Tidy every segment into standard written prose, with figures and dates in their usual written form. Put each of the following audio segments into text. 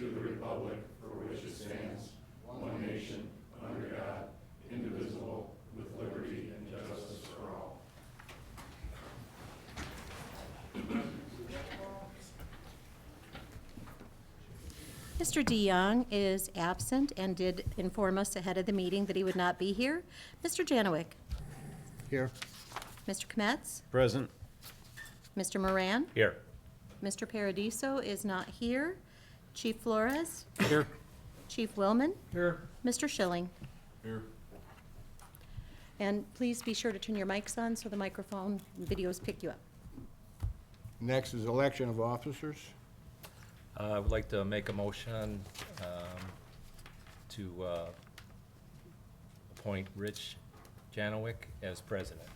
to the republic for which it stands, one nation, under God, indivisible, with liberty and justice for all. Mr. DeYoung is absent and did inform us ahead of the meeting that he would not be here. Mr. Janowick? Here. Mr. Kmetz? Present. Mr. Moran? Here. Mr. Paradiso is not here. Chief Flores? Here. Chief Willman? Here. Mr. Schilling? Here. And please be sure to turn your mics on so the microphone and videos pick you up. Next is election of officers. I would like to make a motion to appoint Rich Janowick as president.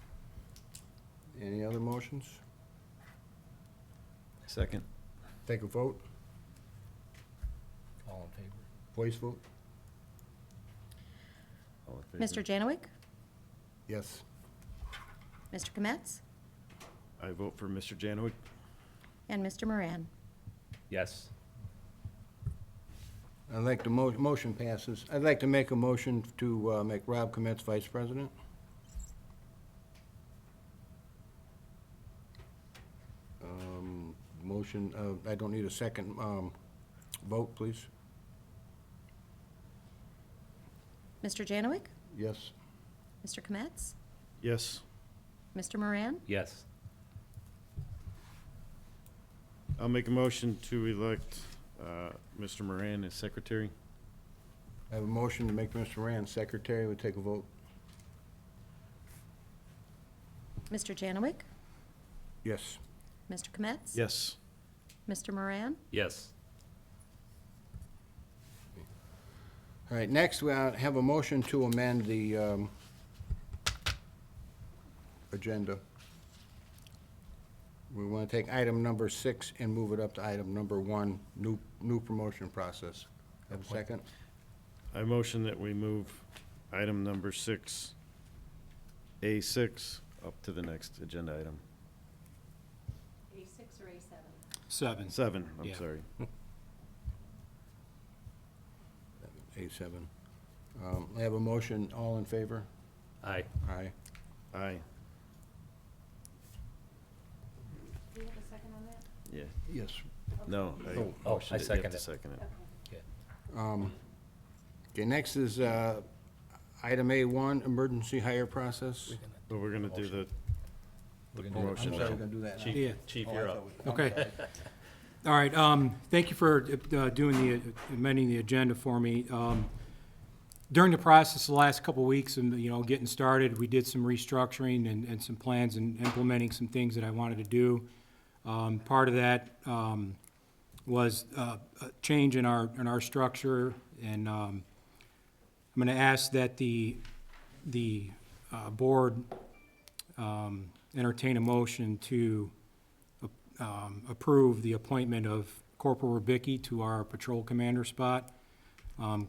Any other motions? Second. Take a vote. All in favor? Voice vote. All in favor? Mr. Janowick? Yes. Mr. Kmetz? I vote for Mr. Janowick. And Mr. Moran? Yes. I'd like the motion passes. I'd like to make a motion to make Rob Kmetz vice president. Motion, I don't need a second vote, please. Mr. Janowick? Yes. Mr. Kmetz? Yes. Mr. Moran? Yes. I'll make a motion to elect Mr. Moran as secretary. I have a motion to make Mr. Rand secretary. We'll take a vote. Mr. Janowick? Yes. Mr. Kmetz? Yes. Mr. Moran? Yes. All right, next we have a motion to amend the agenda. We want to take item number 6 and move it up to item number 1, new promotion process. Have a second? I motion that we move item number 6, A6, up to the next agenda item. A6 or A7? 7. 7, I'm Yeah. sorry. A7. I have a motion. All in favor? Aye. Aye. Aye. Do you have a second on that? Yeah. Yes. No. Oh, motioned I it. You have second to it. second it. Okay, next is item A1, emergency hire process. But we're gonna do the We're gonna do promotion I'm sorry, now. we're gonna do that now. Yeah. Chief, you're up. Okay. All right, thank you for amending the agenda for me. During the process the last couple of weeks and, getting started, we did some restructuring and some plans and implementing some things that I wanted to do. Part of that was a change in our structure, and I'm going to ask that the board entertain a motion to approve the appointment of Corporal Rubicki to our patrol commander spot.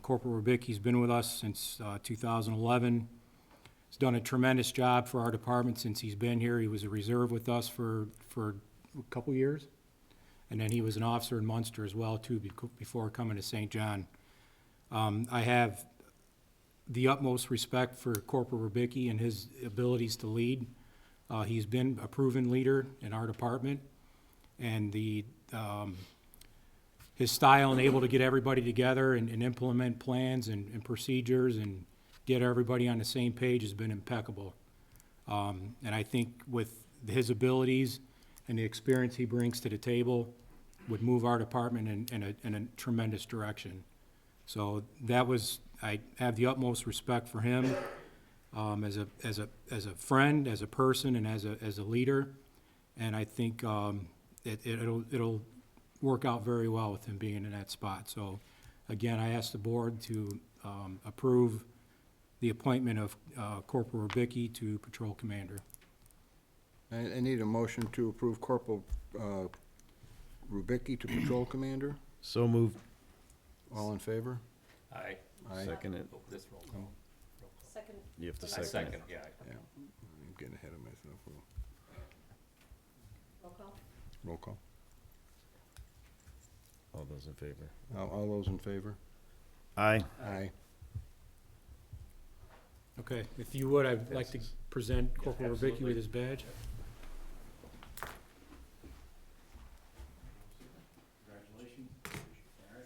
Corporal Rubicki's been with us since 2011. He's done a tremendous job for our department since he's been here. He was a reserve with us for a couple years, and then he was an officer in Munster as well, too, before coming to St. John. I have the utmost respect for Corporal Rubicki and his abilities to lead. He's been a proven leader in our department, and his style and able to get everybody together and implement plans and procedures and get everybody on the same page has been impeccable. And I think with his abilities and the experience he brings to the table would move our department in a tremendous direction. So I have the utmost respect for him as a friend, as a person, and as a leader. And I think it'll work out very well with him being in that spot. So, again, I ask the board to approve the appointment of Corporal Rubicki to patrol commander. I need a motion to approve Corporal Rubicki to patrol commander. So moved. All in favor? Aye. Aye. Second it. This roll call. Second. You have to I second second, it. yeah. Yeah, I'm getting ahead of myself. Roll call. Roll call. All those in favor? All those in favor? Aye. Aye. Okay, if you would, I'd like to present Corporal Rubicki with his badge. Congratulations. All right,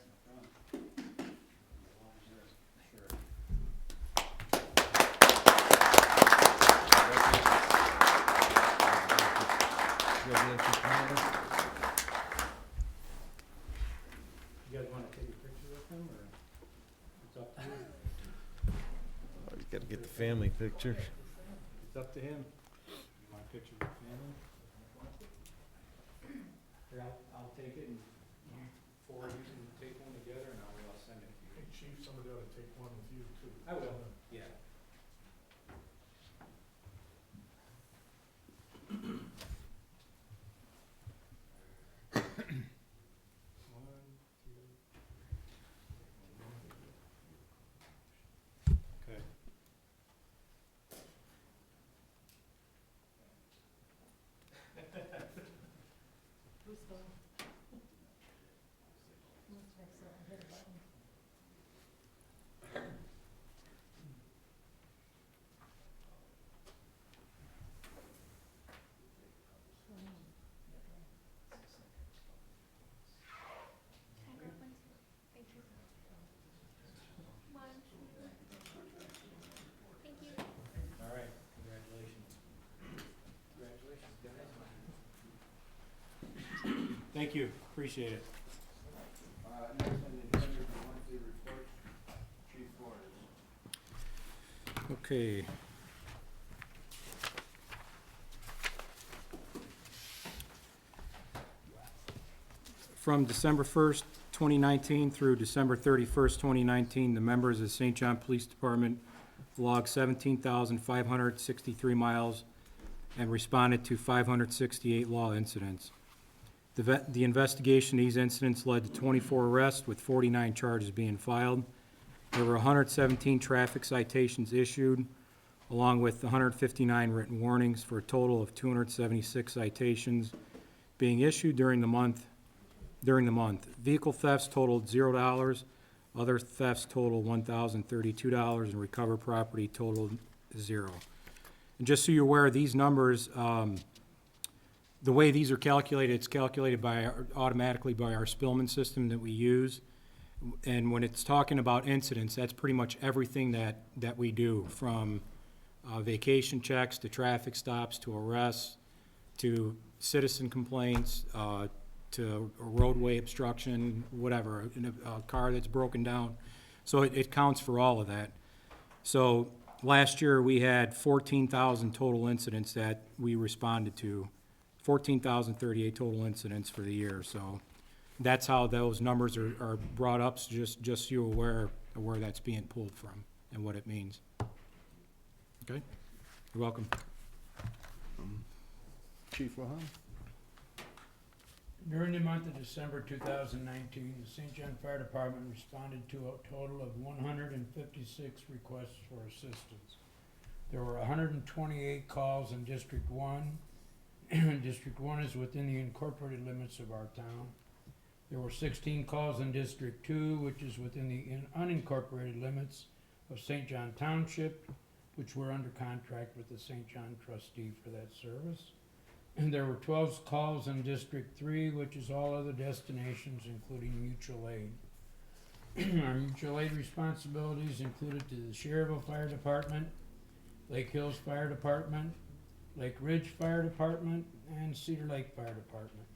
You guys wanna take a picture with him, or it's up to you? Oh, you gotta get the family picture. It's up to him. You want a picture with the family? Here, I'll take it, and you four, you can take one together, and I'll send it to you. Hey, Chief, somebody ought to take one with you, too. I will, yeah. One, two. Okay. All right, congratulations. Congratulations, guys. Thank you, appreciate it. Next on the agenda is the monthly report, Chief Borders. Okay. From December 1st, 2019 through December 31st, 2019, the members of the St. John Police Department logged 17,563 miles and responded to 568 law incidents. The investigation of these incidents led to 24 arrests with 49 charges being filed. There were 117 traffic citations issued, along with 159 written warnings, for a total of 276 citations being issued during the month. Vehicle thefts totaled $0, other thefts totaled $1,032, and recovered property totaled 0. And just so you're aware, these numbers, the way these are calculated, it's calculated automatically by our Spillman system that we use. And when it's talking about incidents, that's pretty much everything that we do, from vacation checks to traffic stops to arrests to citizen complaints, to roadway obstruction, whatever, a car that's broken down. So it counts for all of that. So last year, we had 14,000 total incidents that we responded to, 14,038 total incidents for the year. So that's how those numbers are brought up, so just so you're aware of where that's being pulled from and what it means. Okay? You're welcome. Chief Wahan? During the month of December 2019, the St. John Fire Department responded to a total of 156 requests for assistance. There were 128 calls in District 1. District 1 is within the incorporated limits of our town. There were 16 calls in District 2, which is within the unincorporated limits of St. John Township, which we're under contract with the St. John trustee for that service. And there were 12 calls in District 3, which is all other destinations, including mutual aid. Our mutual aid responsibilities included to the Schererville Fire Department, Lake Hills Fire Department, Lake Ridge Fire Department, and Cedar Lake Fire Department.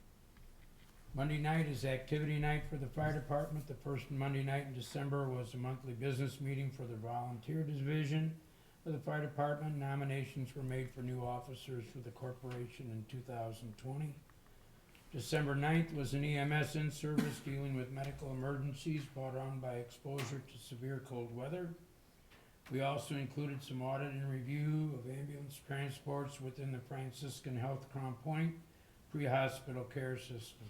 Monday night is activity night for the fire department. The first Monday night in December was a monthly business meeting for the volunteer division of the fire department. Nominations were made for new officers for the corporation in 2020. December 9th was an EMS in-service dealing with medical emergencies brought on by exposure to severe cold weather. We also included some audit and review of ambulance transports within the Franciscan Health Crown Point pre-hospital care system.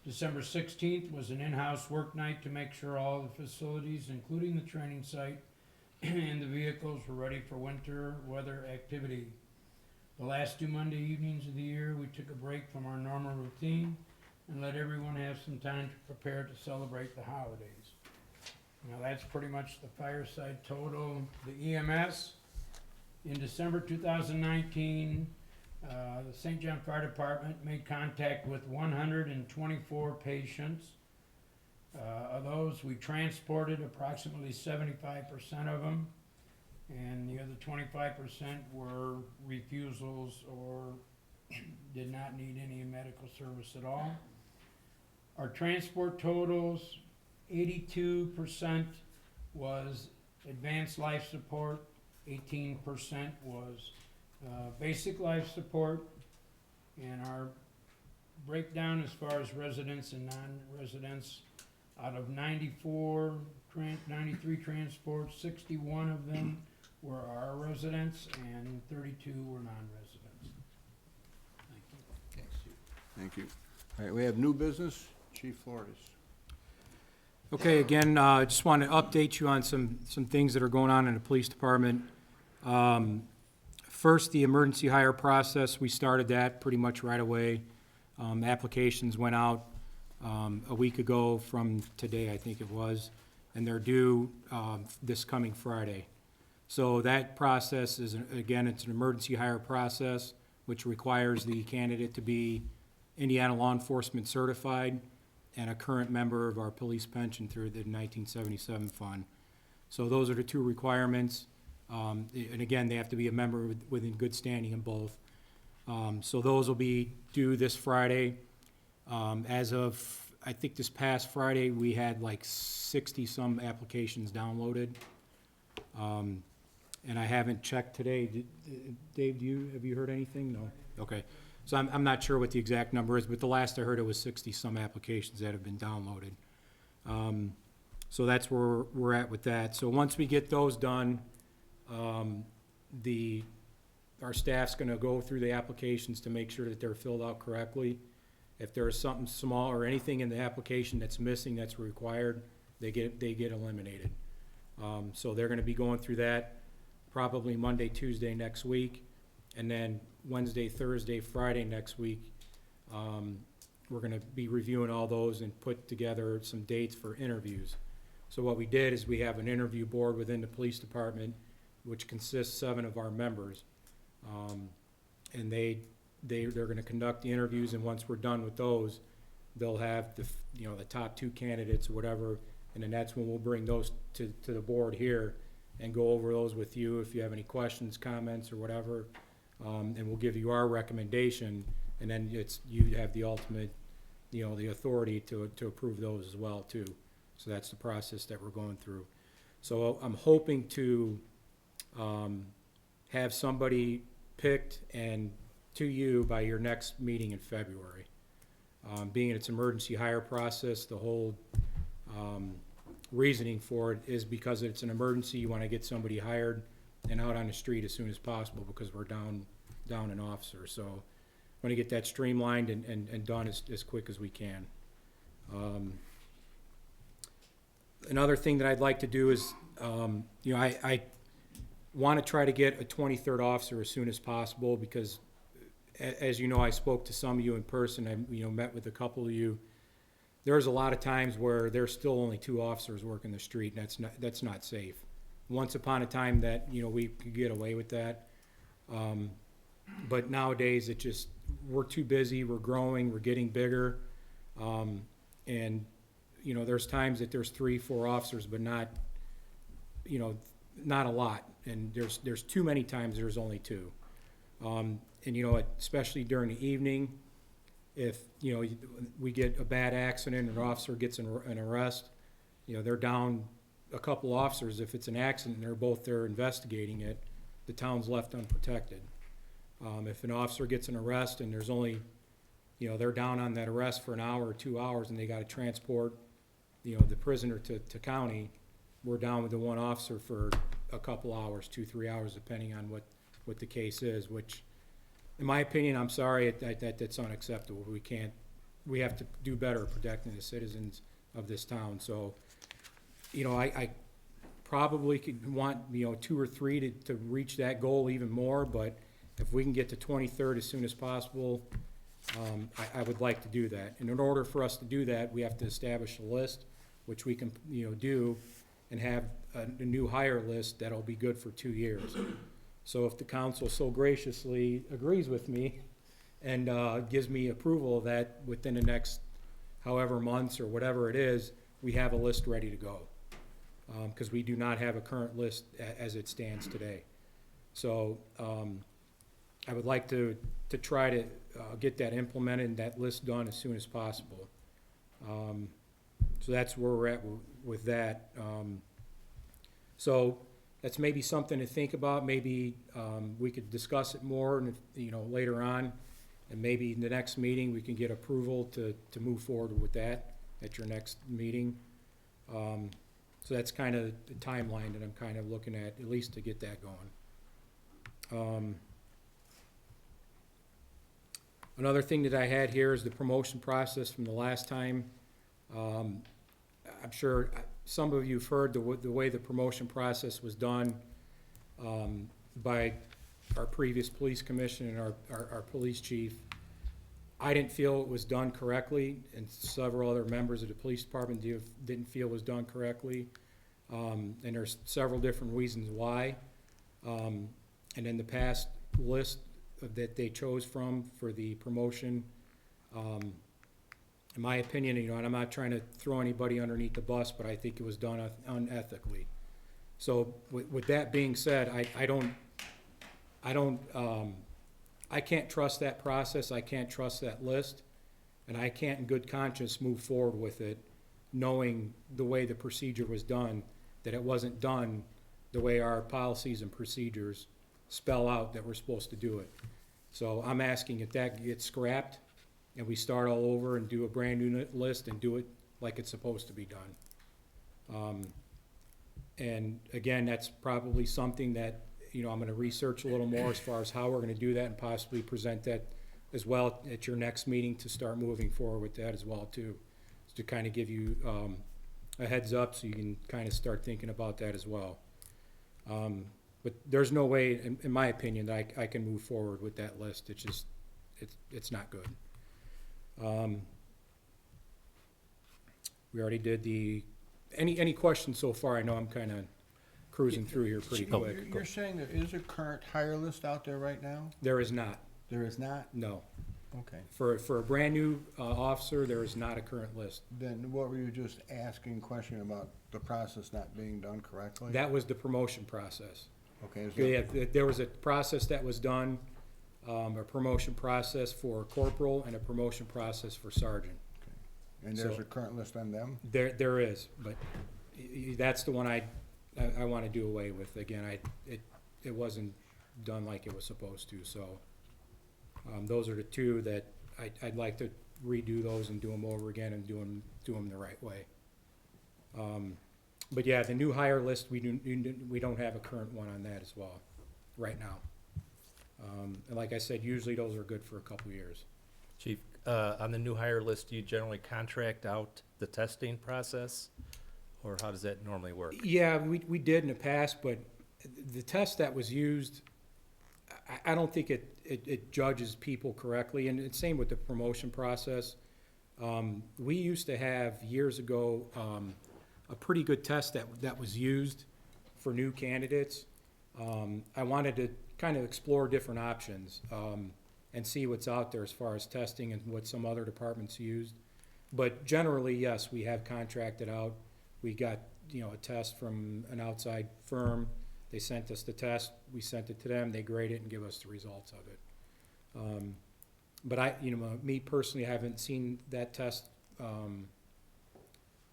December 16th was an in-house work night to make sure all the facilities, including the training site and the vehicles, were ready for winter weather activity. The last 2 Monday evenings of the year, we took a break from our normal routine and let everyone have some time to prepare to celebrate the holidays. Now, that's pretty much the fireside total. The EMS, in December 2019, the St. John Fire Department made contact with 124 patients. Of those, we transported approximately 75% of them, and the other 25% were refusals or did not need any medical service at all. Our transport totals, 82% was advanced life support, 18% was basic life support, and our breakdown as far as residents and non-residents, out of 93 transports, 61 of them were our residents and 32 were non-residents. Thank you. Thank you. All right, we have new business. Chief Flores. Okay, again, I just want to update you on some things that are going on in the police department. First, the emergency hire process, we started that pretty much right away. Applications went out a week ago from today, I think it was, and they're due this coming Friday. So that process is, again, it's an emergency hire process, which requires the candidate to be Indiana law enforcement certified and a current member of our police pension through the 1977 fund. So those are the two requirements. And again, they have to be a member within good standing in both. So those will be due this Friday. As of, I think this past Friday, we had like 60-some applications downloaded. And I haven't checked today. Dave, have you heard anything? No? Okay. So I'm not sure what the exact number is, but the last I heard it was 60-some applications that have been downloaded. So that's where we're at with that. So once we get those done, our staff's gonna go through the applications to make sure that they're filled out correctly. If there is something small or anything in the application that's missing that's required, they get eliminated. So they're gonna be going through that probably Monday, Tuesday next week, and then Wednesday, Thursday, Friday next week. We're gonna be reviewing all those and put together some dates for interviews. So what we did is we have an interview board within the police department, which consists 7 of our members. And they're gonna conduct the interviews, and once we're done with those, they'll have the top 2 candidates or whatever, and then that's when we'll bring those to the board here and go over those with you if you have any questions, comments, or whatever. And we'll give you our recommendation, and then you have the ultimate, the authority to approve those as well too. So that's the process that we're going through. So I'm hoping to have somebody picked and to you by your next meeting in February. Being it's emergency hire process, the whole reasoning for it is because it's an emergency. You want to get somebody hired and out on the street as soon as possible because we're down an officer. So want to get that streamlined and done as quick as we can. Another thing that I'd like to do is, I want to try to get a 23rd officer as soon as possible because, as you know, I spoke to some of you in person. I met with a couple of you. There's a lot of times where there's still only 2 officers working the street, and that's not safe. Once upon a time that we could get away with that, but nowadays we're too busy. We're growing. We're getting bigger, and there's times that there's 3, 4 officers, but not a lot. And there's too many times there's only 2. And especially during the evening, if we get a bad accident, an officer gets an arrest, they're down a couple officers. If it's an accident and they're both there investigating it, the town's left unprotected. If an officer gets an arrest and there's only, they're down on that arrest for an hour or 2 hours and they got to transport, the prisoner to county, we're down with the 1 officer for a couple hours, 2, 3 hours, depending on what the case is, which, in my opinion, I'm sorry, that's unacceptable. We have to do better protecting the citizens of this town. So, I probably could want, 2 or 3 to reach that goal even more, but if we can get to 23rd as soon as possible, I would like to do that. And in order for us to do that, we have to establish a list, which we can, do, and have a new hire list that'll be good for 2 years. So if the council so graciously agrees with me and gives me approval of that within the next however months or whatever it is, we have a list ready to go. Because we do not have a current list as it stands today. So I would like to try to get that implemented and that list done as soon as possible. So that's where we're at with that. So that's maybe something to think about. Maybe we could discuss it more, and later on, and maybe in the next meeting we can get approval to move forward with that at your next meeting. So that's kind of the timeline that I'm kind of looking at least to get that going. Another thing that I had here is the promotion process from the last time. I'm sure some of you've heard the way the promotion process was done by our previous police commissioner and our police chief. I didn't feel it was done correctly, and several other members of the police department didn't feel it was done correctly. And there's several different reasons why. And in the past list that they chose from for the promotion, in my opinion, and I'm not trying to throw anybody underneath the bus, but I think it was done unethically. So with that being said, I can't trust that process, I can't trust that list, and I can't in good conscience move forward with it, knowing the way the procedure was done, that it wasn't done the way our policies and procedures spell out that we're supposed to do it. So I'm asking if that gets scrapped, and we start all over and do a brand new list and do it like it's supposed to be done. And again, that's probably something that I'm gonna research a little more as far as how we're gonna do that, and possibly present that as well at your next meeting to start moving forward with that as well too. To kind of give you a heads up so you can kind of start thinking about that as well. But there's no way, in my opinion, that I can move forward with that list. It's just, it's not good. We already did any questions so far? I know I'm kind of cruising through here pretty quick. You're saying there is a current hire list out there right now? There is not, There is not? no. Okay. For a brand-new officer, there is not a current list. Then what were you just asking question about the process not being done correctly? That was the promotion process. Okay. is that- Yeah, there was a process that was done, a promotion process for corporal and a promotion process for sergeant. And there's so- a current list on them? There is, but that's the one I want to do away with. Again, it wasn't done like it was supposed to, so. Those are the two that I'd like to redo those and do them over again and do them the right way. But yeah, the new hire list, we don't have a current one on that as well, right now. And like I said, usually those are good for a couple years. Chief, on the new hire list, do you generally contract out the testing process, or how does that normally work? Yeah, we did in the past, but the test that was used, I don't think it judges people correctly, and it's same with the promotion process. We used to have, years ago, a pretty good test that was used for new candidates. I wanted to kind of explore different options, and see what's out there as far as testing and what some other departments used. But generally, yes, we have contracted out. We got, a test from an outside firm. They sent us the test, we sent it to them, they grade it and give us the results of it. But me personally, I haven't seen that test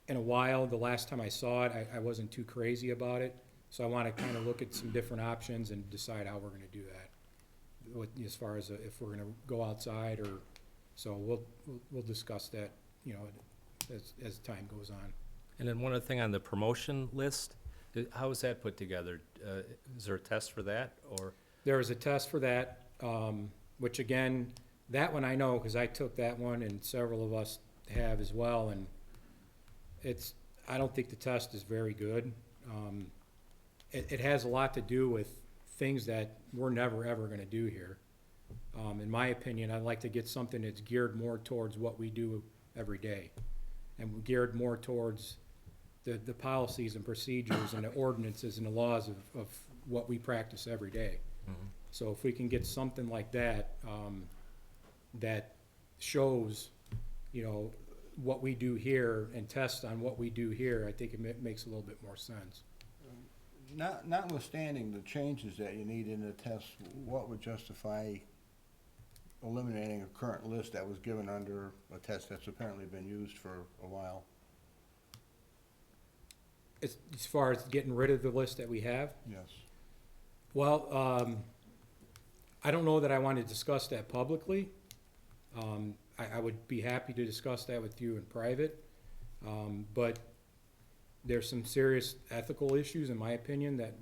in a while. The last time I saw it, I wasn't too crazy about it. So I want to kind of look at some different options and decide how we're going to do that. As far as if we're going to go outside or, so we'll discuss that, as time goes on. And then one other thing on the promotion list, how is that put together? Is there a test for that, or? There is a test for that, which again, that one I know because I took that one and several of us have as well, and I don't think the test is very good. It has a lot to do with things that we're never ever gonna do here. In my opinion, I'd like to get something that's geared more towards what we do every day, and geared more towards the policies and procedures and the ordinances and the laws of what we practice every day. So if we can get something like that, that shows, you know, what we do here and test on what we do here, I think it makes a little bit more sense. Notwithstanding the changes that you need in the test, what would justify eliminating a current list that was given under a test that's apparently been used for a while? As far as getting rid of the list that we have, Yes. well, I don't know that I want to discuss that publicly. I would be happy to discuss that with you in private, but there's some serious ethical issues, in my opinion, that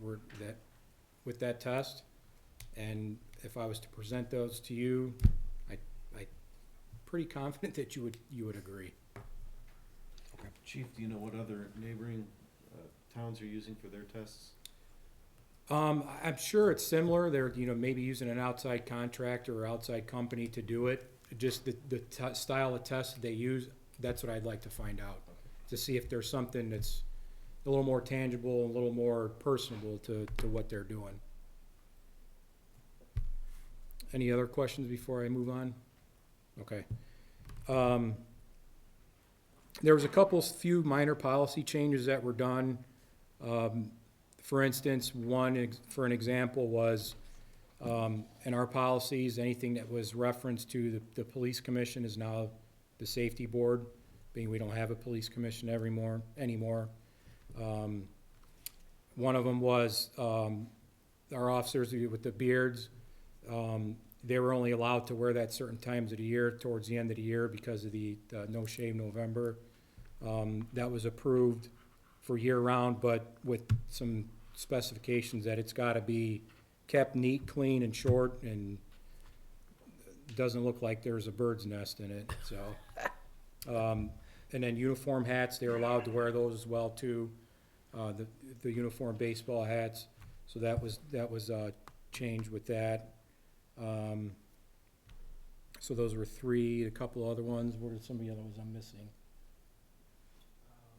with that test. And if I was to present those to you, I'm pretty confident that you would agree. Chief, do you know what other neighboring towns are using for their tests? I'm sure it's similar. They're, you know, maybe using an outside contractor or outside company to do it. Just the style of test they use, that's what I'd like to find out. To see if there's something that's a little more tangible, a little more personable to what they're doing. Any other questions before I move on? Okay. There was a few minor policy changes that were done. For instance, for an example was, in our policies, anything that was referenced to the police commission is now the safety board, being we don't have a police commission anymore. One of them was, our officers with the beards, they were only allowed to wear that certain times of the year, towards the end of the year, because of the No Shave November. That was approved for year-round, but with some specifications that it's gotta be kept neat, clean, and short, and it doesn't look like there's a bird's nest in it, so. And then uniform hats, they're allowed to wear those as well, too, the uniform baseball hats, so that was changed with that. So those were three, a couple other ones. What are some of the other ones I'm missing?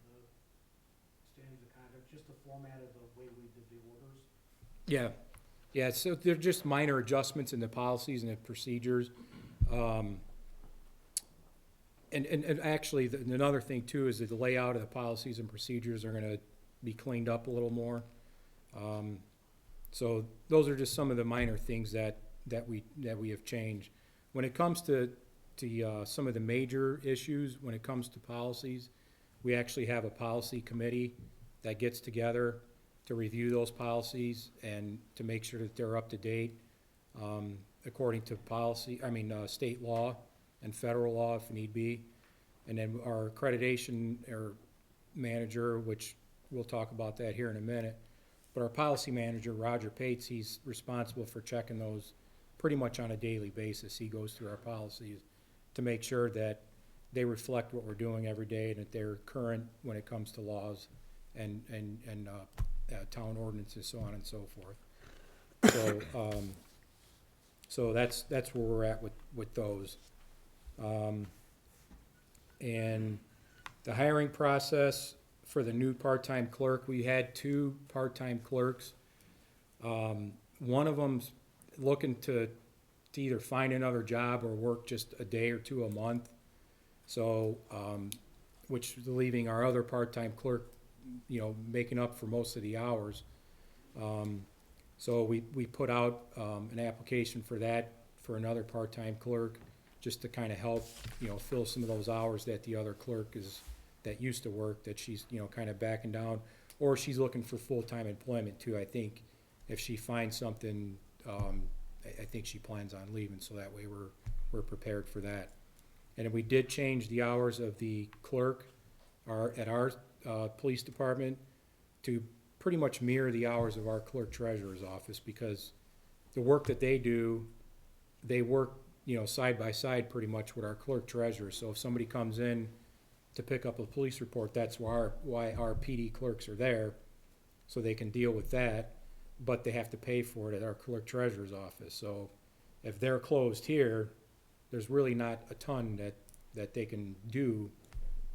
The standards of conduct, just the format of the way we did the orders. Yeah, so they're just minor adjustments in the policies and the procedures. And actually, another thing too is that the layout of the policies and procedures are gonna be cleaned up a little more. So those are just some of the minor things that we have changed. When it comes to some of the major issues, when it comes to policies, we actually have a policy committee that gets together to review those policies and to make sure that they're up to date, according to state law and federal law if need be. And then our accreditation or manager, which we'll talk about that here in a minute, but our policy manager, Roger Pates, he's responsible for checking those pretty much on a daily basis. He goes through our policies to make sure that they reflect what we're doing every day and that they're current when it comes to laws and town ordinances, so on and so forth. So that's where we're at with those. And the hiring process for the new part-time clerk, we had 2 part-time clerks. One of them's looking to either find another job or work just a day or 2 a month. So, which is leaving our other part-time clerk, you know, making up for most of the hours. So we put out an application for that, for another part-time clerk, just to kind of help, you know, fill some of those hours that the other clerk that used to work, that she's, you know, kind of backing down. Or she's looking for full-time employment too. I think if she finds something, I think she plans on leaving, so that way we're prepared for that. And we did change the hours of the clerk at our police department to pretty much mirror the hours of our clerk treasurer's office, because the work that they do, they work, you know, side by side pretty much with our clerk treasurer. So if somebody comes in to pick up a police report, that's why our PD clerks are there, so they can deal with that, but they have to pay for it at our clerk treasurer's office. So if they're closed here, there's really not a ton that they can do,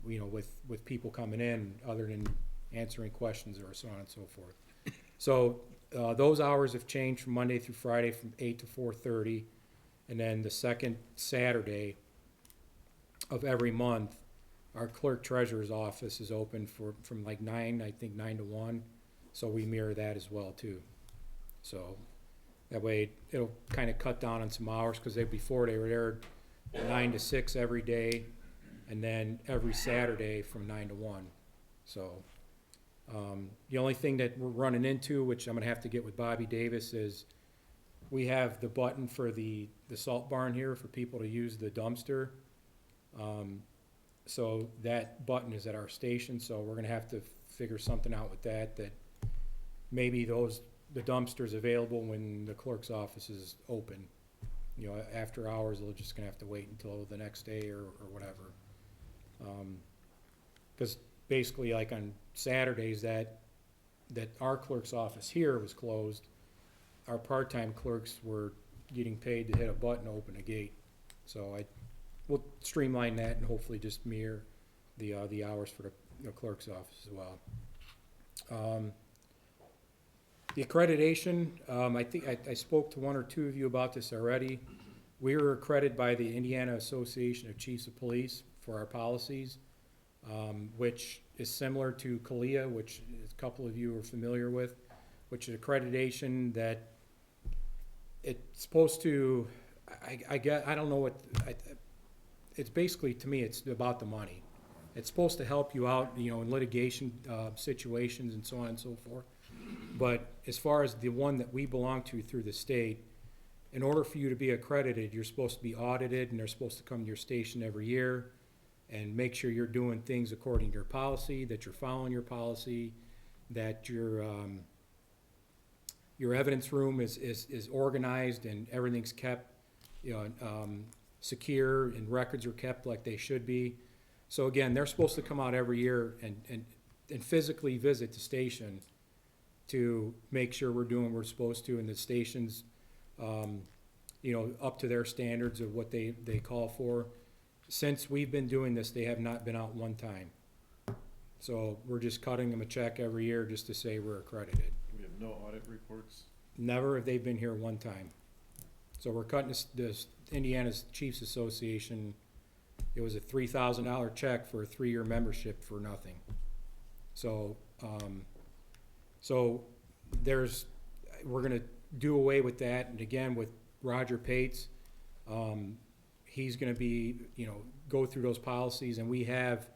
you know, with people coming in, other than answering questions or so on and so forth. So, those hours have changed from Monday through Friday from 8 to 4:30, and then the second Saturday of every month, our clerk treasurer's office is open from like 9, I think 9 to 1, so we mirror that as well too. So, that way, it'll kind of cut down on some hours, because before they were there 9 to 6 every day, and then every Saturday from 9 to 1. So, the only thing that we're running into, which I'm gonna have to get with Bobby Davis, is we have the button for the salt barn here for people to use the dumpster. So that button is at our station, so we're gonna have to figure something out with that maybe the dumpster's available when the clerk's office is open. You know, after hours, they're just gonna have to wait until the next day or whatever. 'Cause basically, like on Saturdays, that our clerk's office here was closed, our part-time clerks were getting paid to hit a button to open a gate. So we'll streamline that and hopefully just mirror the hours for the clerk's office as well. The accreditation, I think I spoke to one or two of you about this already. We were accredited by the Indiana Association of Chiefs of Police for our policies, which is similar to CALIA, which a couple of you are familiar with, which is accreditation that it's supposed to, I don't know what, it's basically, to me, it's about the money. It's supposed to help you out, you know, in litigation situations and so on and so forth. But as far as the one that we belong to through the state, in order for you to be accredited, you're supposed to be audited, and they're supposed to come to your station every year and make sure you're doing things according to your policy, that you're following your policy, that your evidence room is organized and everything's kept, you know, secure, and records are kept like they should be. So again, they're supposed to come out every year and physically visit the station to make sure we're doing what we're supposed to, and the station's, you know, up to their standards of what they call for. Since we've been doing this, they have not been out one time. So we're just cutting them a check every year just to say we're accredited. We have no audit reports? Never have they been here one time. So we're cutting this Indiana's Chiefs Association, it was a $3,000 check for a 3-year membership for nothing. So, we're gonna do away with that, and again, with Roger Pates, he's gonna be, you know, go through those policies, and we have,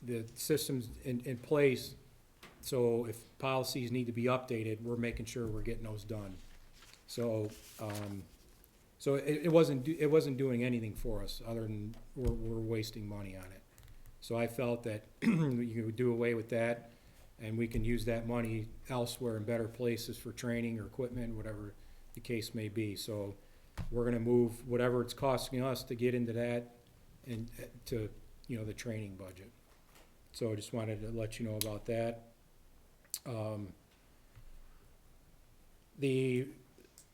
the systems in place, so if policies need to be updated, we're making sure we're getting those done. So, it wasn't doing anything for us, other than we're wasting money on it. So I felt that you could do away with that, and we can use that money elsewhere in better places for training or equipment, whatever the case may be. So we're gonna move whatever it's costing us to get into that and to, you know, the training budget. So I just wanted to let you know about that.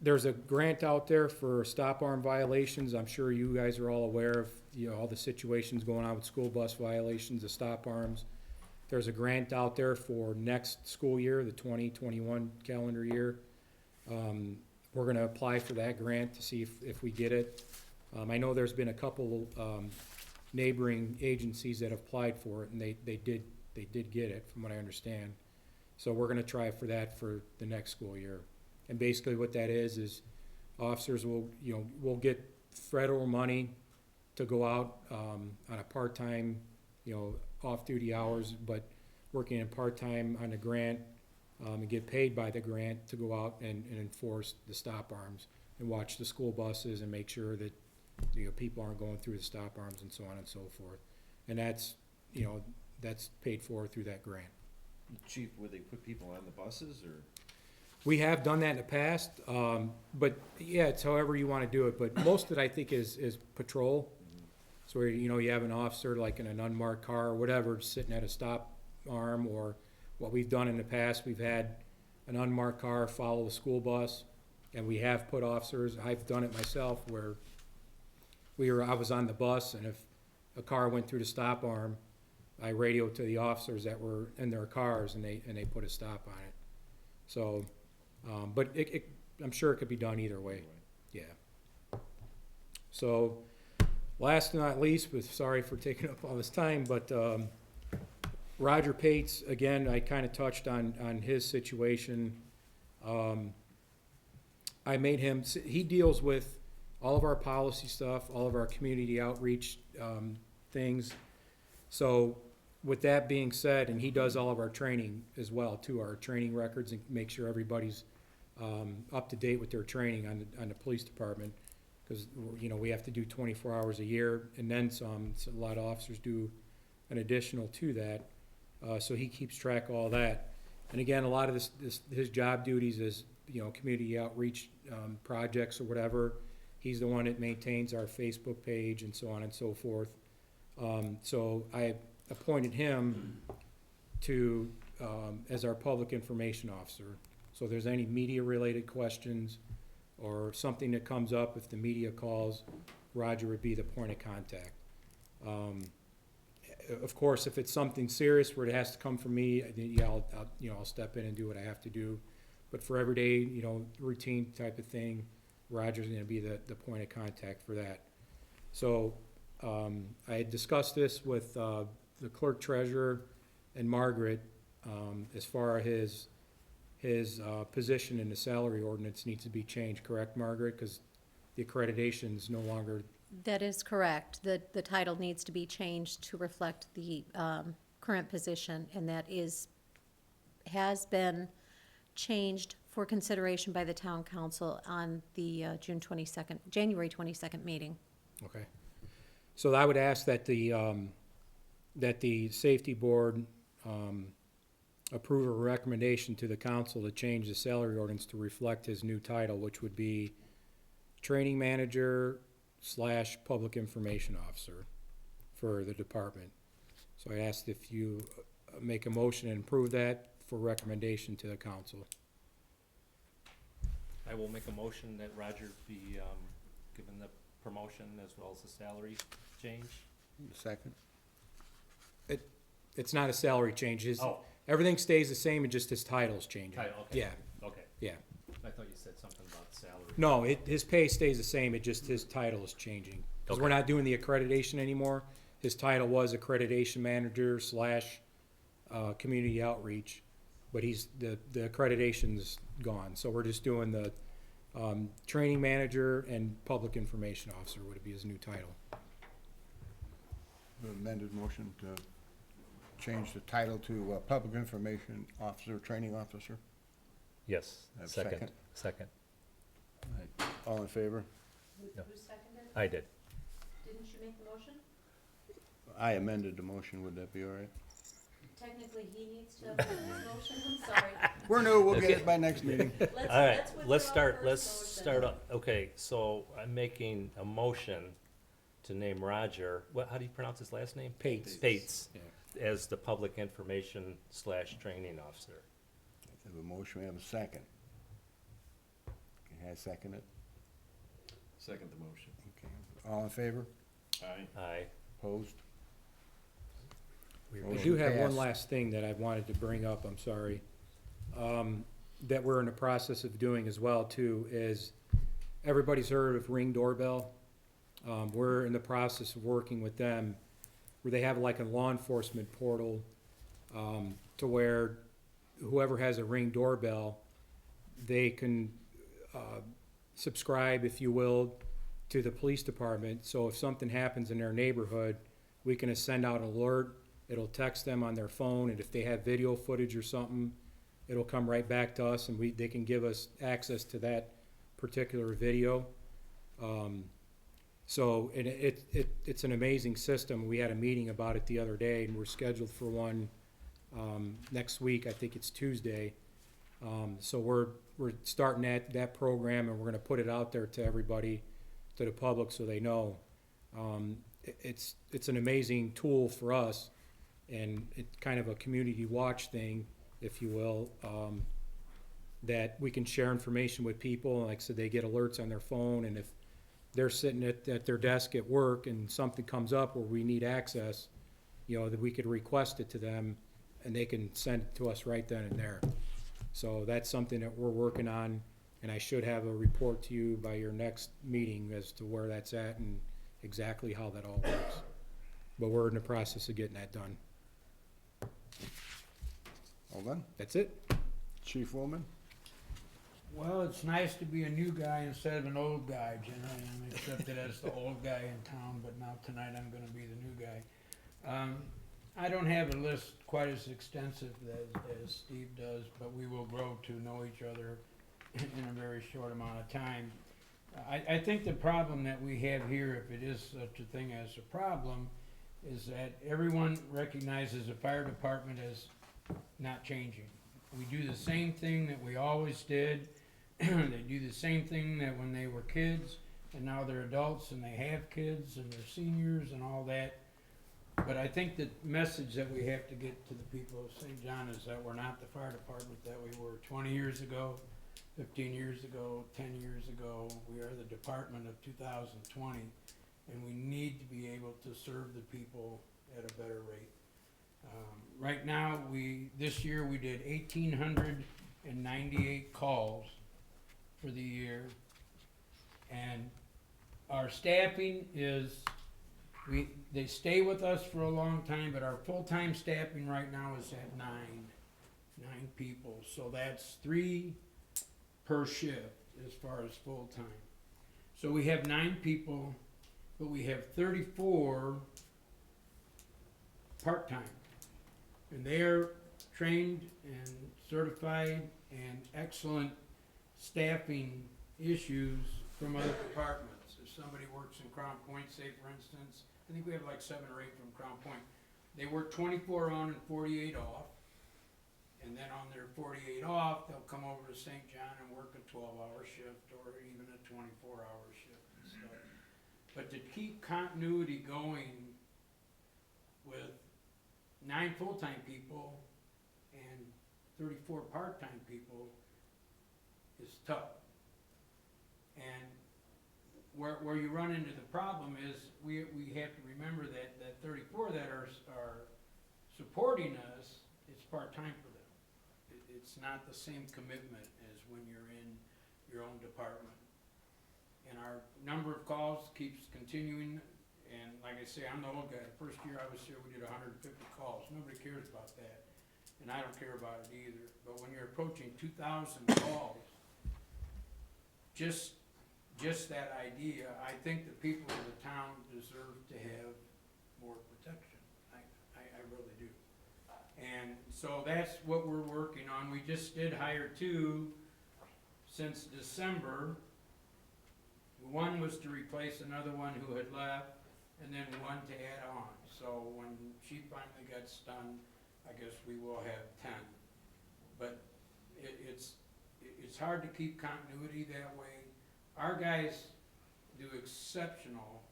There's a grant out there for stop arm violations. I'm sure you guys are all aware of, you know, all the situations going on with school bus violations, the stop arms. There's a grant out there for next school year, the 2021 calendar year. We're gonna apply for that grant to see if we get it. I know there's been a couple, neighboring agencies that have applied for it, and they did get it, from what I understand. So we're gonna try for that for the next school year. And basically what that is officers will get federal money to go out, on a part-time, you know, off-duty hours, but working in part-time on the grant, and get paid by the grant to go out and enforce the stop arms and watch the school buses and make sure that, you know, people aren't going through the stop arms and so on and so forth. And that's, you know, that's paid for through that grant. Chief, would they put people on the buses, or? We have done that in the past, but yeah, it's however you wanna do it, but most of it, I think, is patrol. So where, you know, you have an officer like in an unmarked car or whatever, sitting at a stop arm, or what we've done in the past, we've had an unmarked car follow a school bus, And we have put officers, I've done it myself, where I was on the bus, and if a car went through the stop arm, I radioed to the officers that were in their cars, and they put a stop on it. So, but I'm sure it could be done either way, yeah. So, last but not least, but sorry for taking up all this time, but, Roger Pates, again, I kinda touched on his situation. I made him, he deals with all of our policy stuff, all of our community outreach, things. So, with that being said, and he does all of our training as well, too, our training records, and make sure everybody's, up to date with their training on the police department. Cause, you know, we have to do 24 hours a year, and then some, so a lot of officers do an additional to that. So he keeps track of all that. And again, a lot of his job duties is, you know, community outreach, projects or whatever. He's the one that maintains our Facebook page and so on and so forth. So I appointed him to, as our public information officer. So if there's any media-related questions or something that comes up, if the media calls, Roger would be the point of contact. Of course, if it's something serious where it has to come from me, then, yeah, I'll step in and do what I have to do. But for everyday, you know, routine type of thing, Roger's gonna be the point of contact for that. So, I had discussed this with, the clerk treasurer and Margaret, as far as his position in the salary ordinance needs to be changed, correct, Margaret? Because the accreditation's no longer, That is correct. The title needs to be changed to reflect the current position, and that has been changed for consideration by the town council on the January 22nd meeting. okay. So I would ask that the safety board approve a recommendation to the council to change the salary ordinance to reflect his new title, which would be training manager / public information officer for the department. So I asked if you make a motion and approve that for recommendation to the council. I will make a motion that Roger be, given the promotion as well as the salary change. Second? It's not a salary change, Oh, everything stays the same, and just his title's changing. title, okay. Yeah, Okay, yeah. I thought you said something about salary. No, his pay stays the same, his title is changing. Because we're Okay. not doing the accreditation anymore. His title was accreditation manager / community outreach, but the accreditation's gone. So we're just doing the, training manager and public information officer would be his new title. Amended motion to change the title to Public Information Officer, Training Officer. Yes, Have a second, second. All in favor? No. Who seconded? I did. Didn't you make the motion? I amended the motion, would that be all right? Technically, he needs to amend his motion, I'm sorry. We're new, we'll get Okay. it by next meeting. All right, let's start off. Okay, so I'm making a motion to name Roger, how do you pronounce his last name? Pates. Pates, Yeah. as the public information / training officer. We have a motion, we have a second. Can I second it? Second the motion. Okay. All in favor? Aye. Aye. Opposed? We Motion do have one passed. last thing that I wanted to bring up, I'm sorry, that we're in the process of doing as well, too, is everybody's heard of Ring Doorbell. We're in the process of working with them, where they have like a law enforcement portal, to where whoever has a Ring doorbell, they can, subscribe, if you will, to the police department. So if something happens in their neighborhood, we can send out an alert. It'll text them on their phone, and if they have video footage or something, it'll come right back to us, and they can give us access to that particular video. So it's an amazing system. We had a meeting about it the other day, and we're scheduled for one next week. I think it's Tuesday. So we're starting that program, and we're gonna put it out there to everybody, to the public, so they know. It's an amazing tool for us, and it's kind of a community watch thing, if you will. that we can share information with people. Like I said, they get alerts on their phone, and if they're sitting at their desk at work and something comes up where we need access, you know, that we could request it to them, and they can send it to us right then and there. So that's something that we're working on, and I should have a report to you by your next meeting as to where that's at and exactly how that all works. But we're in the process of getting that done. All done? That's it. Chief Woolman? Well, it's nice to be a new guy instead of an old guy. Generally, I'm accepted as the old guy in town, but now tonight I'm gonna be the new guy. I don't have a list quite as extensive as Steve does, but we will grow to know each other in a very short amount of time. I think the problem that we have here, if it is such a thing as a problem, is that everyone recognizes the fire department as not changing. We do the same thing that we always did. They do the same thing that when they were kids, and now they're adults and they have kids and they're seniors and all that. But I think the message that we have to get to the people of St. John is that we're not the fire department that we were 20 years ago, 15 years ago, 10 years ago. We are the department of 2020, and we need to be able to serve the people at a better rate. Right now, this year we did 1,898 calls for the year, and our staffing is, they stay with us for a long time, but our full-time staffing right now is at nine people, so that's 3 per shift as far as full-time. So we have 9 people, but we have 34 part-time. And they are trained and certified and excellent staffing issues from other departments. If somebody works in Crown Point, say for instance, I think we have like 7 or 8 from Crown Point. They work 24 on and 48 off. And then on their 48 off, they'll come over to St. John and work a 12-hour shift or even a 24-hour shift and stuff. But to keep continuity going with 9 full-time people and 34 part-time people is tough. And where you run into the problem is we have to remember that 34 that are supporting us, it's part-time for them. It's not the same commitment as when you're in your own department. And our number of calls keeps continuing. And like I say, I'm the old guy. The first year I was here, we did 150 calls. Nobody cares about that. And I don't care about it either. But when you're approaching 2,000 calls, just that idea, I think the people of the town deserve to have more protection. I really do. And so that's what we're working on. We just did hire 2 since December. One was to replace another one who had left, and then 1 to add on. So when she finally gets done, I guess we will have 10. But it's hard to keep continuity that way. Our guys do exceptional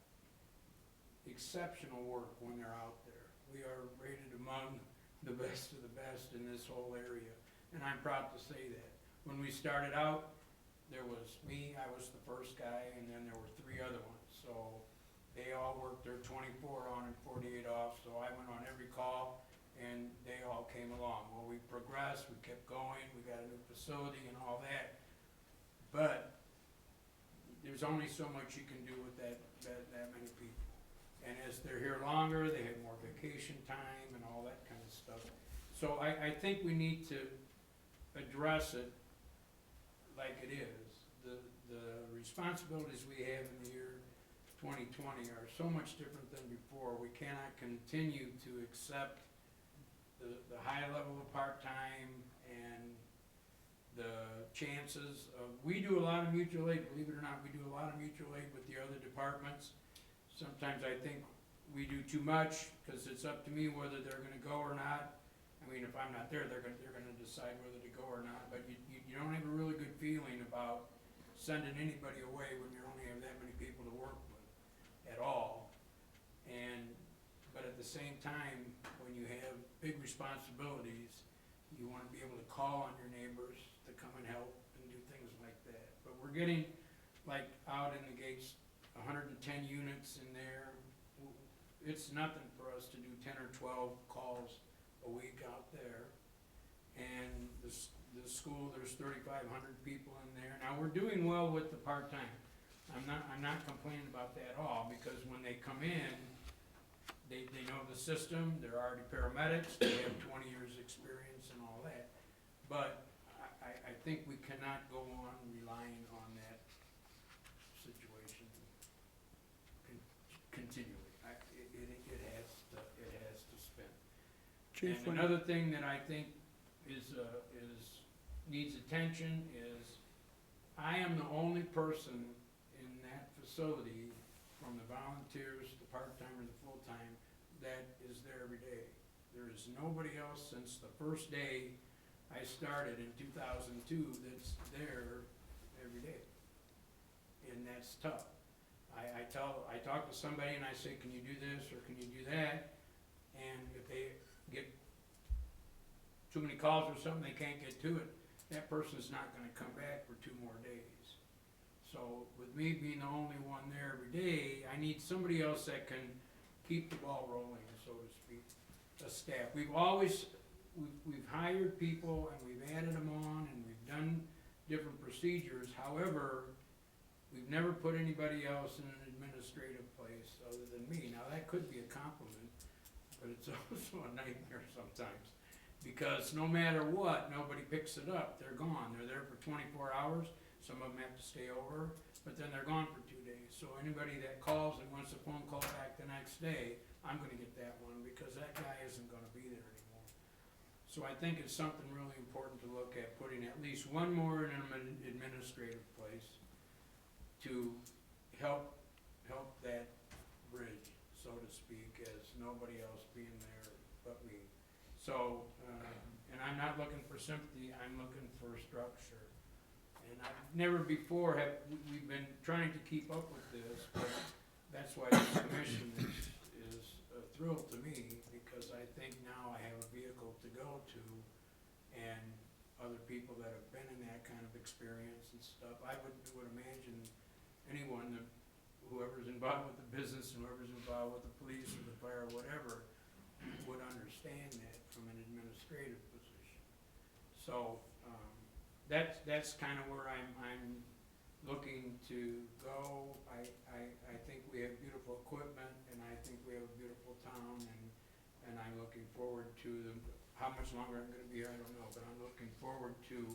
work when they're out there. We are rated among the best of the best in this whole area, and I'm proud to say that. When we started out, there was me, I was the first guy, and then there were 3 other ones. So they all worked their 24 on and 48 off, so I went on every call, and they all came along. Well, we progressed, we kept going, we got a new facility and all that, but there's only so much you can do with that many people. And as they're here longer, they have more vacation time and all that kind of stuff. So I think we need to address it like it is. The responsibilities we have in the year 2020 are so much different than before. We cannot continue to accept the high level of part-time and the chances of, we do a lot of mutual aid, believe it or not, we do a lot of mutual aid with the other departments. Sometimes I think we do too much, because it's up to me whether they're gonna go or not. I mean, if I'm not there, they're gonna decide whether to go or not, but you don't have a really good feeling about sending anybody away when you only have that many people to work with at all. But at the same time, when you have big responsibilities, you wanna be able to call on your neighbors to come and help and do things like that. But we're getting, like, out in the gates, 110 units in there. It's nothing for us to do 10 or 12 calls a week out there. And the school, there's 3,500 people in there. Now, we're doing well with the part-time. I'm not complaining about that at all, because when they come in, they know the system, they're already paramedics, they have 20 years' experience and all that. But I think we cannot go on relying on that situation continually. It has to spin. Chief, And another thing that I think is needs attention is, I am the only person in that facility, from the volunteers, the part-time or the full-time, that is there every day. There is nobody else since the first day I started in 2002 that's there every day. And that's tough. I talk to somebody and I say, can you do this or can you do that? And if they get too many calls or something, they can't get to it, that person's not gonna come back for 2 more days. So with me being the only one there every day, I need somebody else that can keep the ball rolling, so to speak, a staff. We've hired people and we've added them on and we've done different procedures. However, we've never put anybody else in an administrative place other than me. Now, that could be a compliment, but it's also a nightmare sometimes. Because no matter what, nobody picks it up. They're gone. They're there for 24 hours. Some of them have to stay over, but then they're gone for 2 days. So anybody that calls and wants a phone call back the next day, I'm gonna get that one, because that guy isn't gonna be there anymore. So I think it's something really important to look at, putting at least one more in an administrative place to help that bridge, so to speak, as nobody else being there but me. So, and I'm not looking for sympathy, I'm looking for structure. And I've never before we've been trying to keep up with this, but that's why this commission is a thrill to me, because I think now I have a vehicle to go to, and other people that have been in that kind of experience and stuff. I would imagine anyone, whoever's involved with the business, and whoever's involved with the police or the fire or whatever, would understand that from an administrative position. So, that's kind of where I'm looking to go. I think we have beautiful equipment, and I think we have a beautiful town, and I'm looking forward to how much longer I'm gonna be here, I don't know, but I'm looking forward to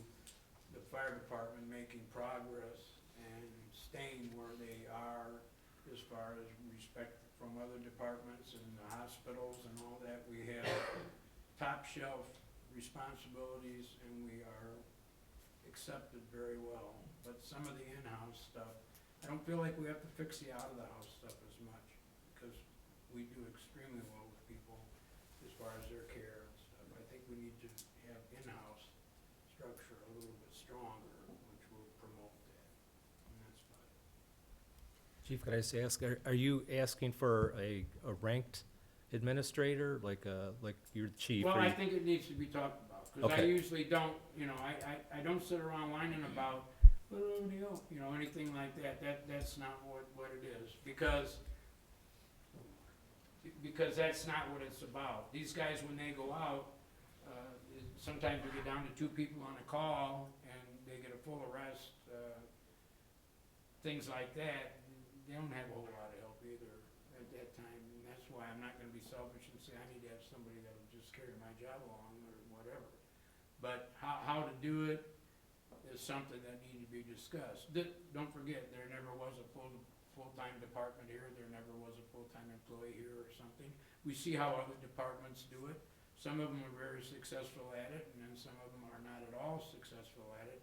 the fire department making progress and staying where they are as far as respect from other departments and the hospitals and all that. We have top shelf responsibilities, and we are accepted very well. But some of the in-house stuff, I don't feel like we have to fix the out-of-the-house stuff as much, because we do extremely well with people as far as their care and stuff. I think we need to have in-house structure a little bit stronger, which will promote that, and that's about it. Chief, could I just ask, are you asking for a ranked administrator, like you're the chief? Well, or I you- think it needs to be talked about, because I Okay. usually don't, I don't sit around whining about, anything like that. That's not what it is, because that's not what it's about. These guys, when they go out, sometimes we get down to 2 people on a call, and they get a full arrest, things like that. They don't have a whole lot of help either at that time, and that's why I'm not gonna be selfish and say I need to have somebody that'll just carry my job along or whatever. But how to do it is something that needs to be discussed. Don't forget, there never was a full-time department here, there never was a full-time employee here or something. We see how other departments do it. Some of them are very successful at it, and then some of them are not at all successful at it.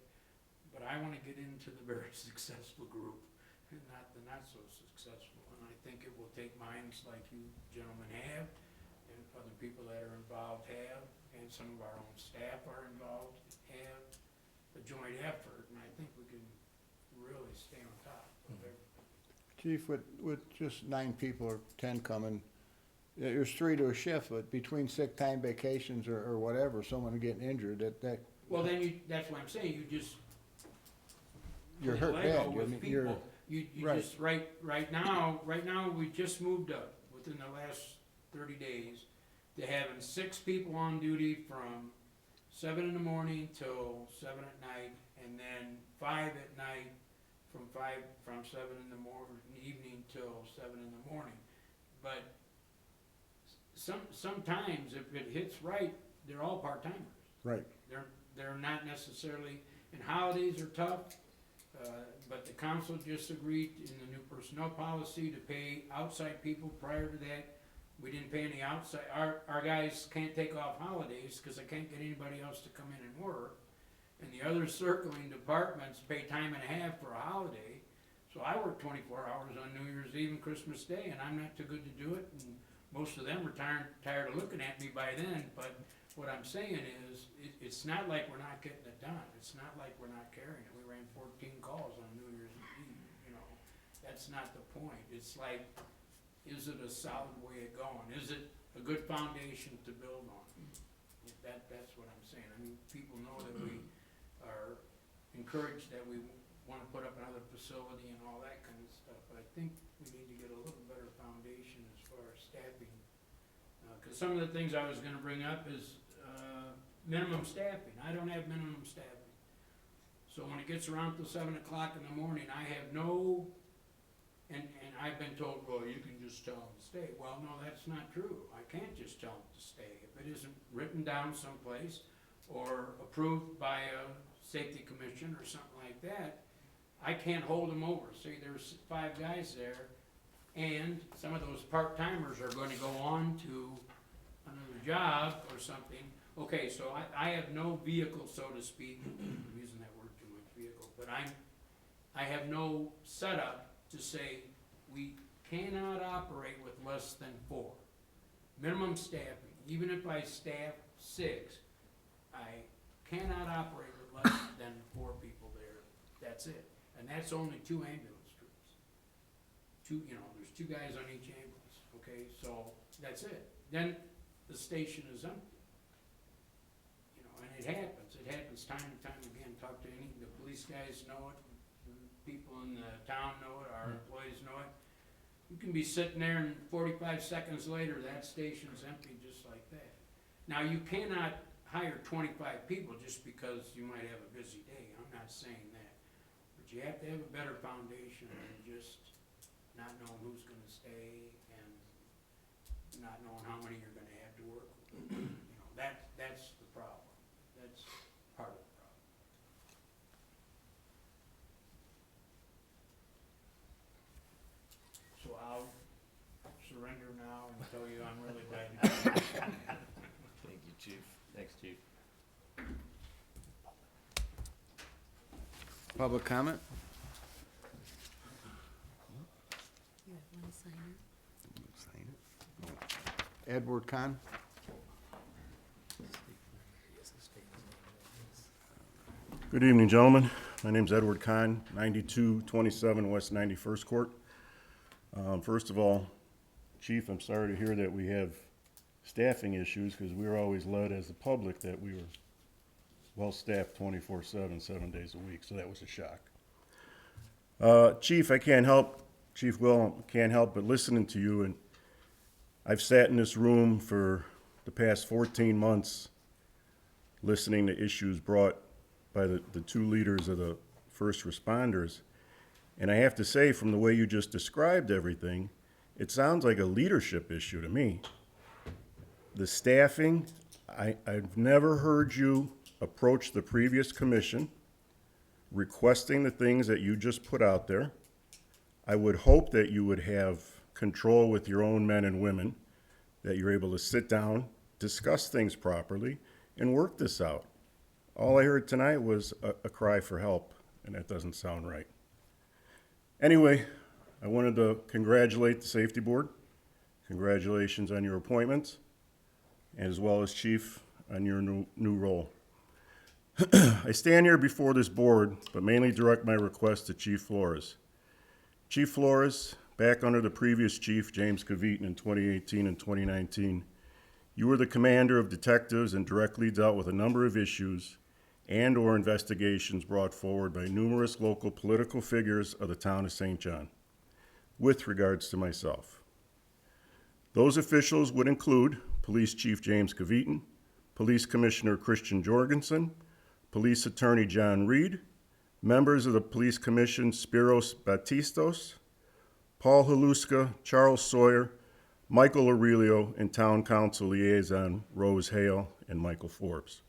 But I wanna get into the very successful group, and not the not-so-successful. And I think it will take minds like you gentlemen have, and other people that are involved have, and some of our own staff are involved, have a joint effort, and I think we can really stay on top of everything. Chief, with just 9 people or 10 coming, there's 3 to a shift, but between sick time, vacations, or whatever, someone getting injured, that Well, then that's what I'm saying, you just. You're play hurt Lego bad. I with mean, people. You right. just, right now, we just moved up within the last 30 days to having 6 people on duty from 7 in the morning till 7 at night, and then 5 at night from 7 in the evening till 7 in the morning. But sometimes if it hits right, they're all part-timers. Right. They're not necessarily, and holidays are tough, but the council just agreed in the new personnel policy to pay outside people. Prior to that, we didn't pay any outside, our guys can't take off holidays because they can't get anybody else to come in and work. And the other circling departments pay time and a half for a holiday. So I work 24 hours on New Year's Eve and Christmas Day, and I'm not too good to do it, and most of them are tired of looking at me by then. But what I'm saying is, it's not like we're not getting it done. It's not like we're not carrying it. We ran 14 calls on New Year's Eve, you know. That's not the point. It's like, is it a solid way of going? Is it a good foundation to build on? That's what I'm saying. I mean, people know that we are encouraged that we want to put up another facility and all that kind of stuff. But I think we need to get a little better foundation as far as staffing. Because some of the things I was going to bring up is minimum staffing. I don't have minimum staffing. So when it gets around till 7 o'clock in the morning, I have no, and I've been told, well, you can just tell them to stay. Well, no, that's not true. I can't just tell them to stay. If it isn't written down someplace or approved by a safety commission or something like that, I can't hold them over. Say there's 5 guys there, and some of those part-timers are going to go on to another job or something. Okay, so I have no vehicle, so to speak. I'm using that word too much, vehicle, but I have no setup to say we cannot operate with less than 4. Minimum staffing. Even if I staff 6, I cannot operate with less than 4 people there. That's it. And that's only 2 ambulance troops. There's 2 guys on each ambulance, okay? So that's it. Then the station is empty. And it happens time and time again. Talk to the police guys know it, people in the town know it, our employees know it. You can be sitting there and 45 seconds later, that station's empty just like that. Now, you cannot hire 25 people just because you might have a busy day. I'm not saying that. But you have to have a better foundation than just not knowing who's gonna stay and not knowing how many you're gonna have to work with. That's the problem. That's part of the problem. So I'll surrender now and tell you I'm really glad to be here. Thank you, Chief. Thanks, Chief. Public comment? You have one signer. Edward Kahn? Good evening, gentlemen. My name's Edward Kahn, 9227 West 91st Court. First of all, Chief, I'm sorry to hear that we have staffing issues, because we were always led as the public that we were well-staffed 24/7, 7 days a week, so that was a shock. Chief, Chief Will, can't help but listening to you, and I've sat in this room for the past 14 months listening to issues brought by the 2 leaders of the first responders. And I have to say, from the way you just described everything, it sounds like a leadership issue to me. The staffing, I've never heard you approach the previous commission requesting the things that you just put out there. I would hope that you would have control with your own men and women, that you're able to sit down, discuss things properly, and work this out. All I heard tonight was a cry for help, and that doesn't sound right. Anyway, I wanted to congratulate the Safety Board. Congratulations on your appointments, as well as Chief on your new role. I stand here before this board, but mainly direct my request to Chief Flores. Chief Flores, back under the previous chief, James Cavitan, in 2018 and 2019, you were the commander of detectives and directly dealt with a number of issues and/or investigations brought forward by numerous local political figures of the town of St. John, with regards to myself. Those officials would include Police Chief James Cavitin, Police Commissioner Christian Jorgensen, Police Attorney John Reed, members of the Police Commission Spiros Batistos, Paul Haluska, Charles Sawyer, Michael Aurelio, and Town Council Liaison Rose Hale and Michael Forbes.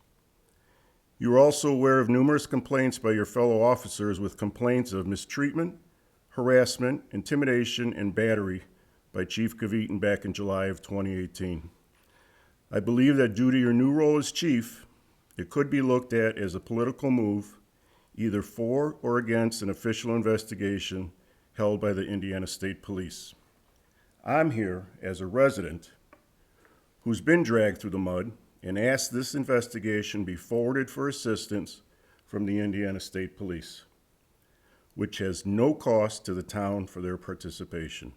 You are also aware of numerous complaints by your fellow officers with complaints of mistreatment, harassment, intimidation, and battery by Chief Cavitin back in July of 2018. I believe that due to your new role as chief, it could be looked at as a political move, either for or against an official investigation held by the Indiana State Police. I'm here as a resident who's been dragged through the mud and asked this investigation be forwarded for assistance from the Indiana State Police, which has no cost to the town for their participation.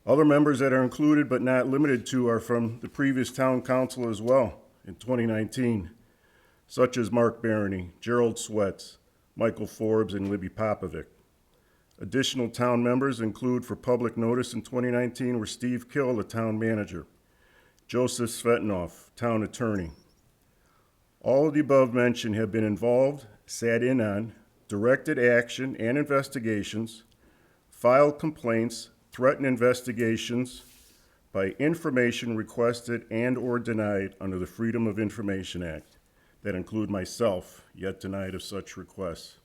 Other members that are included but not limited to are from the previous town council as well in 2019, such as Mark Barony, Gerald Sweats, Michael Forbes, and Libby Popovic. Additional town members include for public notice in 2019 were Steve Kill, the town manager, Joseph Svetanoff, town attorney. All of the above mentioned have been involved, sat in on, directed action and investigations, filed complaints, threatened investigations by information requested and or denied under the Freedom of Information Act that include myself, yet denied of such requests.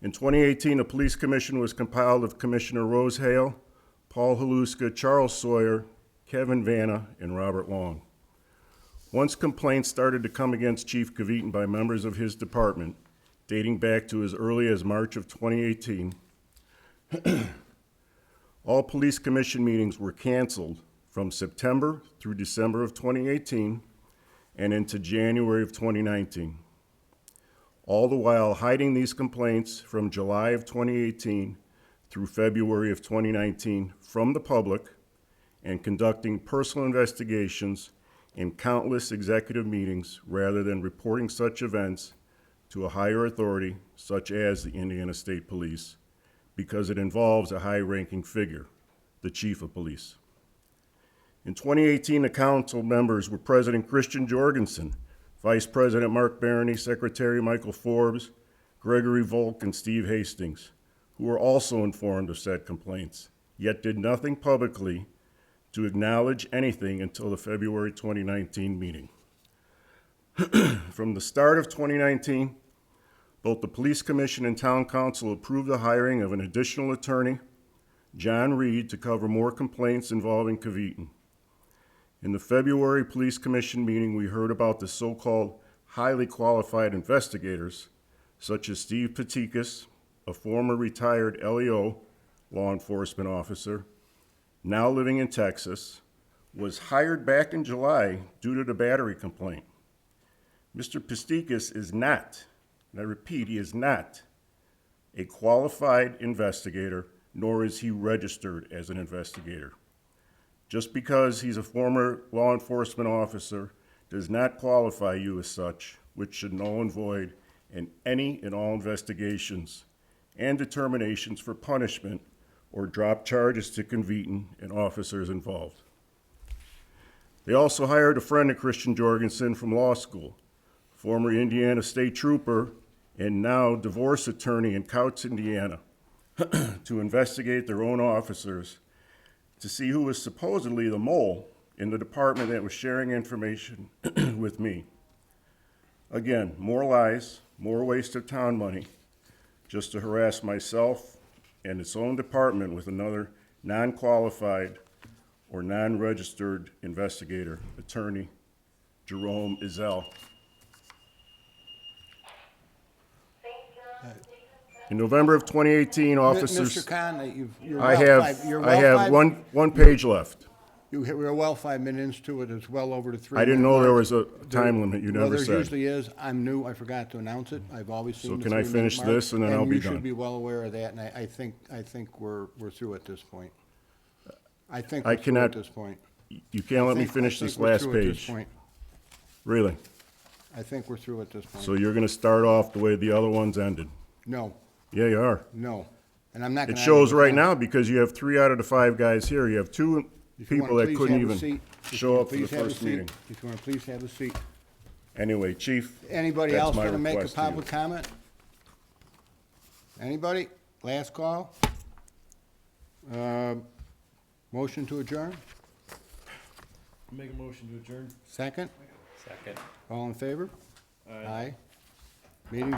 In 2018, a police commission was compiled of Commissioner Rose Hale, Paul Haluska, Charles Sawyer, Kevin Vanna, and Robert Long. Once complaints started to come against Chief Cavitin by members of his department, dating back to as early as March of 2018, all police commission meetings were canceled from September through December of 2018 and into January of 2019. All the while hiding these complaints from July of 2018 through February of 2019 from the public and conducting personal investigations in countless executive meetings rather than reporting such events to a higher authority such as the Indiana State Police because it involves a high-ranking figure, the Chief of Police. In 2018, the council members were President Christian Jorgensen, Vice President Mark Barony, Secretary Michael Forbes, Gregory Volk, and Steve Hastings, who were also informed of said complaints, yet did nothing publicly to acknowledge anything until the February 2019 meeting. From the start of 2019, both the Police Commission and Town Council approved the hiring of an additional attorney, John Reed, to cover more complaints involving Cavitin. In the February Police Commission meeting, we heard about the so-called highly qualified investigators, such as Steve Patikas, a former retired LEO law enforcement officer, now living in Texas, was hired back in July due to the battery complaint. Mr. Patikas is not, and I repeat, he is not a qualified investigator, nor is he registered as an investigator. Just because he's a former law enforcement officer does not qualify you as such, which should null and void in any and all investigations and determinations for punishment or drop charges to Cavitin and officers involved. They also hired a friend of Christian Jorgensen from law school, former Indiana State Trooper and now divorce attorney in Couts, Indiana, to investigate their own officers to see who was supposedly the mole in the department that was sharing information with me. Again, more lies, more waste of town money, just to harass myself and its own department with another non-qualified or non-registered investigator, attorney Jerome Izell. In November of 2018, officers. Mr. Conley, you're I well have, five, you're I well have five- one page left. We're well 5 minutes into it, it's well over the 3 I didn't minute know there mark. was a time limit, you Well, never there said. usually is, I'm new, I forgot to announce it, I've always seen the can I 3 minute finish mark, this and then I'll be you done? should be well aware of that, and I think we're through at this point. I think I we're through cannot- at this point. You can't let me I finish think this we're last through at this page. point. Really? I think we're through at this point. So you're gonna start off the way the other ones ended? No, Yeah, you are. no. And I'm not It gonna. shows argue right with now because you have 3 out of the 5 guys here. You have 2 If you wanna people that please couldn't have a even seat, if you show wanna up for the please have a first seat, meeting. If you wanna please have a seat. Anyway, Chief, Anybody that's else my wanna make a request to you. public comment? Anybody? Last call? Motion to adjourn? Make a motion to adjourn. Second? Second. All in favor? Aye. Meeting